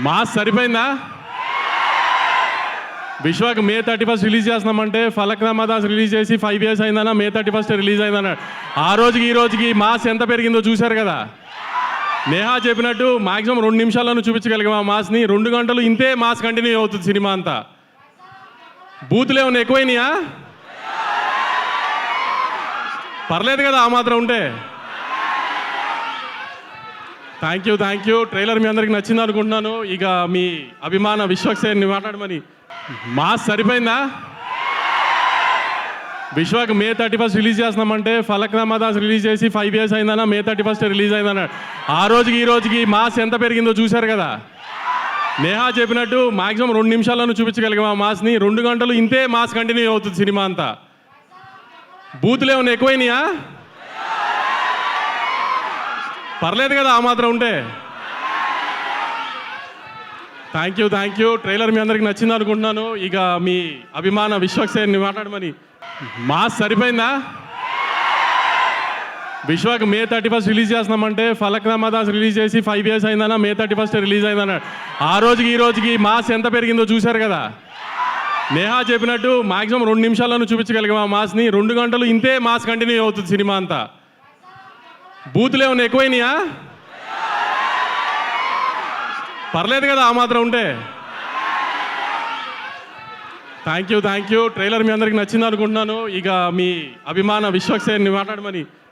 Mass సరిపోయిందా? విశ్వాక్ మే 31 release చేస్తున్నామంటే Falaknuma Das release చేసి 5 years అయిందన్నా, మే 31 రిలీజ్ అయిందన్నాడు. ఆ రోజుకి ఈ రోజుకి మాస్ ఎంత పెరిగిందో చూశారు కదా. నేహా చెప్పినట్టు మాక్సిమం 2 నిమిషాలను చూపించగలిగాం ఆ మాస్ని. 2 గంటలు ఇంతే మాస్ కంటిన్యూ అవుతుంది సినిమా అంతా. బూతులు ఏమైనా ఎక్కువైనాయా? పర్లేదు కదా ఆ మాత్రం ఉంటే. Thank you. ట్రైలర్ మీ అందరికి నచ్చింది అనుకుంటున్నాను. ఇక మీ అభిమాన విశ్వాక్ సేన్ని మాట్లాడమని. మాస్ సరిపోయిందా? విశ్వాక్ మే 31 రిలీజ్ చేస్తున్నామంటే ఫలక్నామా దాస్ రిలీజ్ చేసి 5 years అయిందన్నా, మే 31 రిలీజ్ అయిందన్నాడు. ఆ రోజుకి ఈ రోజుకి మాస్ ఎంత పెరిగిందో చూశారు కదా. నేహా చెప్పినట్టు మాక్సిమం 2 నిమిషాలను చూపించగలిగాం ఆ మాస్ని. 2 గంటలు ఇంతే మాస్ కంటిన్యూ అవుతుంది సినిమా అంతా. బూతులు ఏమైనా ఎక్కువైనాయా? పర్లేదు కదా ఆ మాత్రం ఉంటే. Thank you. ట్రైలర్ మీ అందరికి నచ్చింది అనుకుంటున్నాను. ఇక మీ అభిమాన విశ్వాక్ సేన్ని మాట్లాడమని. మాస్ సరిపోయిందా? విశ్వాక్ మే 31 రిలీజ్ చేస్తున్నామంటే ఫలక్నామా దాస్ రిలీజ్ చేసి 5 years అయిందన్నా, మే 31 రిలీజ్ అయిందన్నాడు. ఆ రోజుకి ఈ రోజుకి మాస్ ఎంత పెరిగిందో చూశారు కదా. నేహా చెప్పినట్టు మాక్సిమం 2 నిమిషాలను చూపించగలిగాం ఆ మాస్ని. 2 గంటలు ఇంతే మాస్ కంటిన్యూ అవుతుంది సినిమా అంతా. బూతులు ఏమైనా ఎక్కువైనాయా? పర్లేదు కదా ఆ మాత్రం ఉంటే. Thank you. ట్రైలర్ మీ అందరికి నచ్చింది అనుకుంటున్నాను. ఇక మీ అభిమాన విశ్వాక్ సేన్ని మాట్లాడమని.